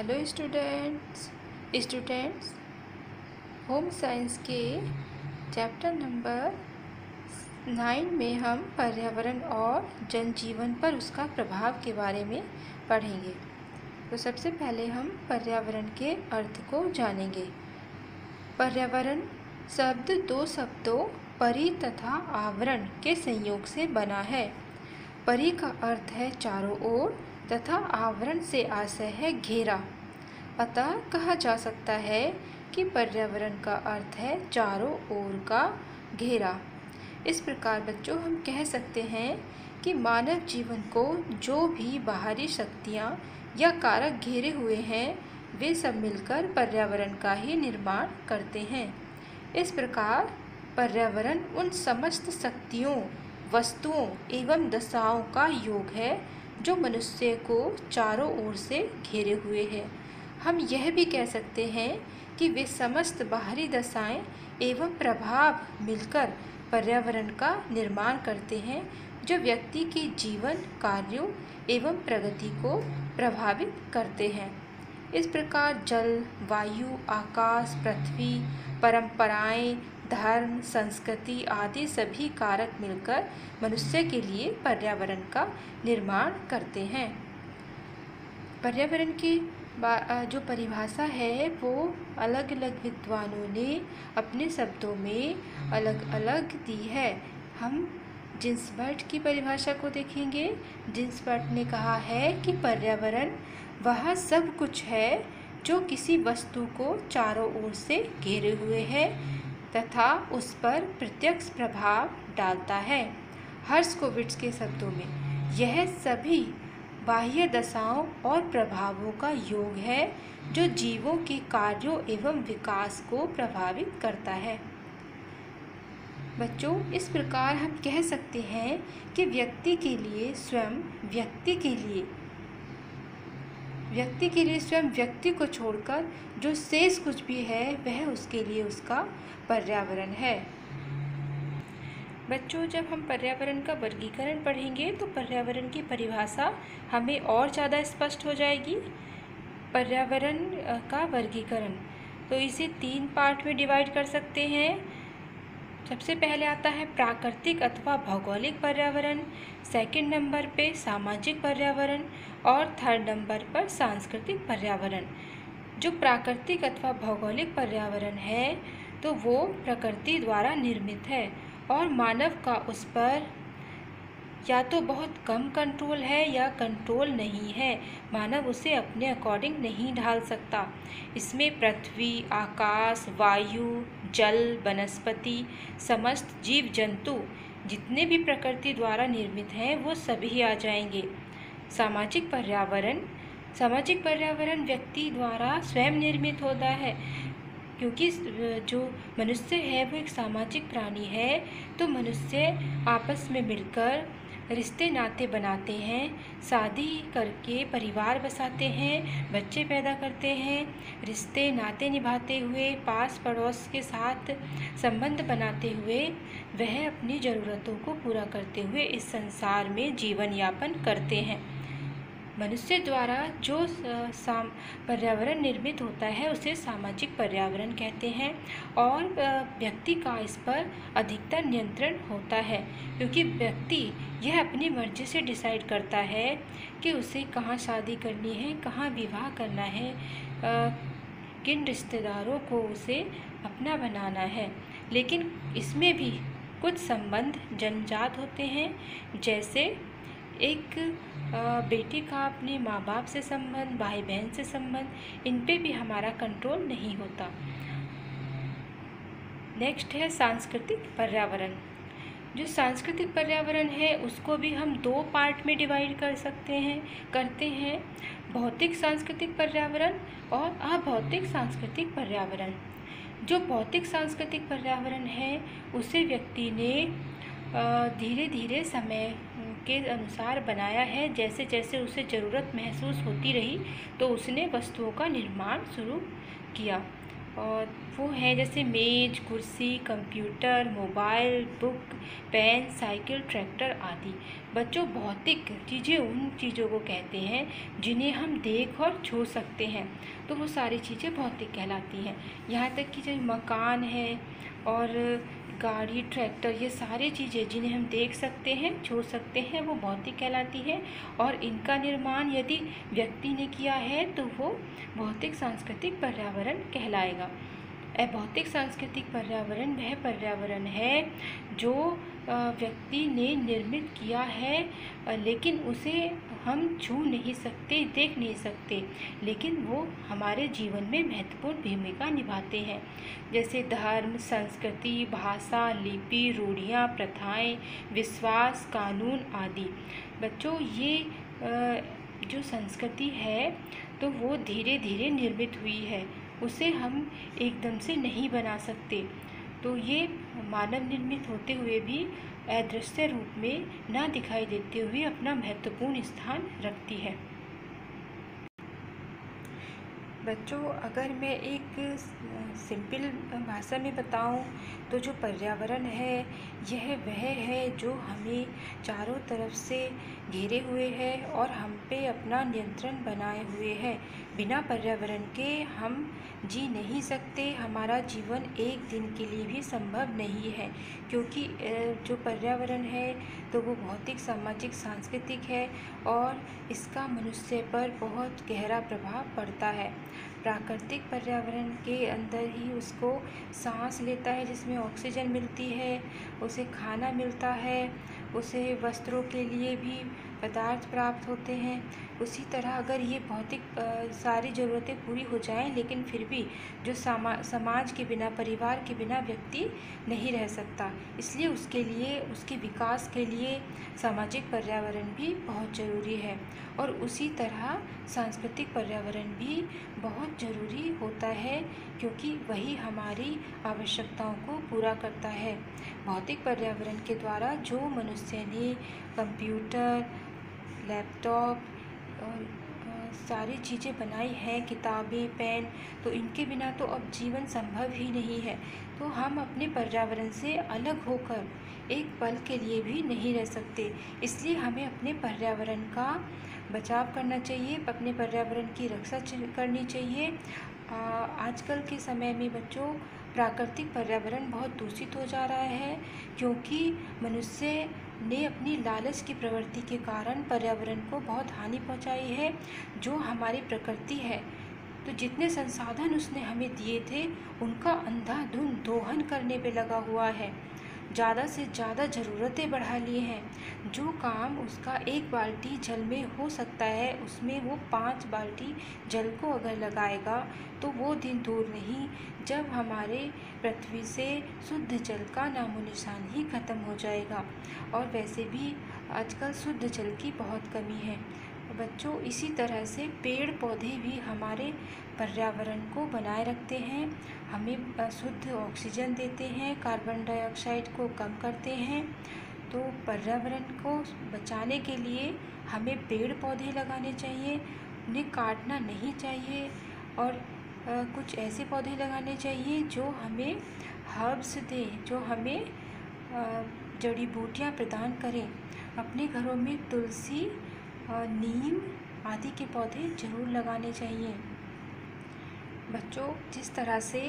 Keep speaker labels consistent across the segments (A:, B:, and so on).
A: Hello students home science के chapter number 9 में हम पर्यावरण और जनजीवन पर उसका प्रभाव के बारे में पढ़ेंगे। तो सबसे पहले हम पर्यावरण के अर्थ को जानेंगे। पर्यावरण शब्द दो शब्दों परि तथा आवरण के संयोग से बना है। परि का अर्थ है चारों ओर तथा आवरण से आशय है घेरा। अतः कहा जा सकता है कि पर्यावरण का अर्थ है चारों ओर का घेरा। इस प्रकार बच्चों हम कह सकते हैं कि मानव जीवन को जो भी बाहरी शक्तियाँ या कारक घेरे हुए हैं वे सब मिलकर पर्यावरण का ही निर्माण करते हैं। इस प्रकार पर्यावरण उन समस्त शक्तियों, वस्तुओं एवं दशाओं का योग है जो मनुष्य को चारों ओर से घेरे हुए है। हम यह भी कह सकते हैं कि वे समस्त बाहरी दशाएं एवं प्रभाव मिलकर पर्यावरण का निर्माण करते हैं जो व्यक्ति के जीवन, कार्यों एवं प्रगति को प्रभावित करते हैं। इस प्रकार जल, वायु, आकाश, पृथ्वी, परंपराएं, धर्म, संस्कृति आदि सभी कारक मिलकर मनुष्य के लिए पर्यावरण का निर्माण करते हैं। पर्यावरण की जो परिभाषा है वो अलग अलग विद्वानों ने अपने शब्दों में अलग अलग दी है। हम जिन्सबर्ग की परिभाषा को देखेंगे। जिन्सबर्ग ने कहा है कि पर्यावरण वह सब कुछ है जो किसी वस्तु को चारों ओर से घेरे हुए है तथा उस पर प्रत्यक्ष प्रभाव डालता है। हर्शकोविट्ज़ के शब्दों में यह सभी बाह्य दशाओं और प्रभावों का योग है जो जीवों के कार्यों एवं विकास को प्रभावित करता है। बच्चों, इस प्रकार हम कह सकते हैं कि व्यक्ति के लिए स्वयं व्यक्ति को छोड़कर जो शेष कुछ भी है वह उसके लिए उसका पर्यावरण है। बच्चों, जब हम पर्यावरण का वर्गीकरण पढ़ेंगे तो पर्यावरण की परिभाषा हमें और ज़्यादा स्पष्ट हो जाएगी। पर्यावरण का वर्गीकरण तो इसे 3 पार्ट में डिवाइड कर सकते हैं। सबसे पहले आता है प्राकृतिक अथवा भौगोलिक पर्यावरण, सेकंड नंबर पे सामाजिक पर्यावरण और थर्ड नंबर पर सांस्कृतिक पर्यावरण। जो प्राकृतिक अथवा भौगोलिक पर्यावरण है तो वो प्रकृति द्वारा निर्मित है और मानव का उस पर या तो बहुत कम कंट्रोल है या कंट्रोल नहीं है। मानव उसे अपने अकॉर्डिंग नहीं ढाल सकता। इसमें पृथ्वी, आकाश, वायु, जल, वनस्पति, समस्त जीव जंतु जितने भी प्रकृति द्वारा निर्मित हैं वो सभी आ जाएंगे। सामाजिक पर्यावरण व्यक्ति द्वारा स्वयं निर्मित होता है, क्योंकि जो मनुष्य है वो एक सामाजिक प्राणी है। तो मनुष्य आपस में मिलकर रिश्ते नाते बनाते हैं, शादी करके परिवार बसाते हैं, बच्चे पैदा करते हैं, रिश्ते नाते निभाते हुए पास पड़ोस के साथ संबंध बनाते हुए वह अपनी ज़रूरतों को पूरा करते हुए इस संसार में जीवन यापन करते हैं। मनुष्य द्वारा जो पर्यावरण निर्मित होता है उसे सामाजिक पर्यावरण कहते हैं और व्यक्ति का इस पर अधिकतर नियंत्रण होता है, क्योंकि व्यक्ति यह अपनी मर्जी से डिसाइड करता है कि उसे कहाँ शादी करनी है, कहाँ विवाह करना है, किन रिश्तेदारों को उसे अपना बनाना है। लेकिन इसमें भी कुछ संबंध जन्मजात होते हैं, जैसे एक बेटी का अपने माँ बाप से संबंध, भाई बहन से संबंध, इन पे भी हमारा कंट्रोल नहीं होता। नेक्स्ट है सांस्कृतिक पर्यावरण। जो सांस्कृतिक पर्यावरण है उसको भी हम 2 पार्ट में डिवाइड करते हैं भौतिक सांस्कृतिक पर्यावरण और अभौतिक सांस्कृतिक पर्यावरण। जो भौतिक सांस्कृतिक पर्यावरण है उसे व्यक्ति ने धीरे धीरे समय के अनुसार बनाया है। जैसे जैसे उसे ज़रूरत महसूस होती रही तो उसने वस्तुओं का निर्माण शुरू किया। और वो हैं जैसे मेज, कुर्सी, computer, mobile, book, pen, cycle, tractor आदि। बच्चों, भौतिक चीज़ें उन चीज़ों को कहते हैं जिन्हें हम देख और छू सकते हैं, तो वो सारी चीज़ें भौतिक कहलाती हैं। यहाँ तक कि जो मकान है और गाड़ी, ट्रैक्टर, ये सारी चीज़ें जिन्हें हम देख सकते हैं, छू सकते हैं, वो भौतिक कहलाती है। और इनका निर्माण यदि व्यक्ति ने किया है तो वो भौतिक सांस्कृतिक पर्यावरण कहलाएगा। अभौतिक सांस्कृतिक पर्यावरण वह पर्यावरण है जो व्यक्ति ने निर्मित किया है, लेकिन उसे हम छू नहीं सकते, देख नहीं सकते, लेकिन वो हमारे जीवन में महत्वपूर्ण भूमिका निभाते हैं। जैसे धर्म, संस्कृति, भाषा, लिपि, रूढ़ियाँ, प्रथाएं, विश्वास, कानून आदि। बच्चों, ये जो संस्कृति है तो वो धीरे धीरे निर्मित हुई है, उसे हम एकदम से नहीं बना सकते। तो ये मानव निर्मित होते हुए भी अदृश्य रूप में ना दिखाई देते हुए अपना महत्वपूर्ण स्थान रखती है। बच्चों, अगर मैं एक सिंपल भाषा में बताऊं तो जो पर्यावरण है यह वह है जो हमें चारों तरफ से घेरे हुए है और हम पे अपना नियंत्रण बनाए हुए है। बिना पर्यावरण के हम जी नहीं सकते, हमारा जीवन एक दिन के लिए भी संभव नहीं है, क्योंकि जो पर्यावरण है तो वो भौतिक, सामाजिक, सांस्कृतिक है और इसका मनुष्य पर बहुत गहरा प्रभाव पड़ता है। प्राकृतिक पर्यावरण के अंदर ही उसको सांस लेता है, जिसमें ऑक्सीजन मिलती है, उसे खाना मिलता है, उसे वस्त्रों के लिए भी पदार्थ प्राप्त होते हैं। उसी तरह अगर ये भौतिक सारी ज़रूरतें पूरी हो जाएं, लेकिन फिर भी जो समाज के बिना, परिवार के बिना व्यक्ति नहीं रह सकता, इसलिए उसके लिए, उसके विकास के लिए सामाजिक पर्यावरण भी बहुत ज़रूरी है। और उसी तरह सांस्कृतिक पर्यावरण भी बहुत ज़रूरी होता है, क्योंकि वही हमारी आवश्यकताओं को पूरा करता है। भौतिक पर्यावरण के द्वारा जो मनुष्य ने कंप्यूटर, लैपटॉप और सारी चीज़ें बनाई हैं, किताबें, पेन, तो इनके बिना तो अब जीवन संभव ही नहीं है। तो हम अपने पर्यावरण से अलग होकर एक पल के लिए भी नहीं रह सकते, इसलिए हमें अपने पर्यावरण का बचाव करना चाहिए, अपने पर्यावरण की रक्षा करनी चाहिए। आजकल के समय में बच्चों, प्राकृतिक पर्यावरण बहुत दूषित हो जा रहा है, क्योंकि मनुष्य ने अपनी लालच की प्रवृत्ति के कारण पर्यावरण को बहुत हानि पहुंचाई है। जो हमारी प्रकृति है, तो जितने संसाधन उसने हमें दिए थे उनका अंधाधुंध दोहन करने पे लगा हुआ है, ज़्यादा से ज़्यादा ज़रूरतें बढ़ा लिए हैं। जो काम उसका एक बाल्टी जल में हो सकता है, उसमें वो 5 बाल्टी जल को अगर लगाएगा तो वो दिन दूर नहीं जब हमारे पृथ्वी से शुद्ध जल का नामो निशान ही ख़त्म हो जाएगा। और वैसे भी आजकल शुद्ध जल की बहुत कमी है। बच्चों, इसी तरह से पेड़ पौधे भी हमारे पर्यावरण को बनाए रखते हैं, हमें शुद्ध ऑक्सीजन देते हैं, कार्बन डाइऑक्साइड को कम करते हैं। तो पर्यावरण को बचाने के लिए हमें पेड़ पौधे लगाने चाहिए, उन्हें काटना नहीं चाहिए, और कुछ ऐसे पौधे लगाने चाहिए जो हमें हर्ब्स दें, जो हमें जड़ी बूटियाँ प्रदान करें। अपने घरों में तुलसी, नीम आदि के पौधे जरूर लगाने चाहिए। बच्चों, जिस तरह से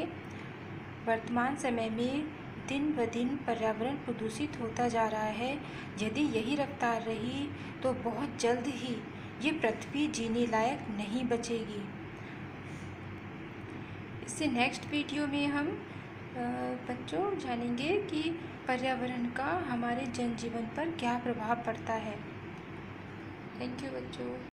A: वर्तमान समय में दिन ब दिन पर्यावरण प्रदूषित होता जा रहा है, यदि यही रफ्तार रही तो बहुत जल्द ही ये पृथ्वी जीने लायक नहीं बचेगी। इससे नेक्स्ट वीडियो में हम बच्चों जानेंगे कि पर्यावरण का हमारे जनजीवन पर क्या प्रभाव पड़ता है। थैंक यू बच्चों।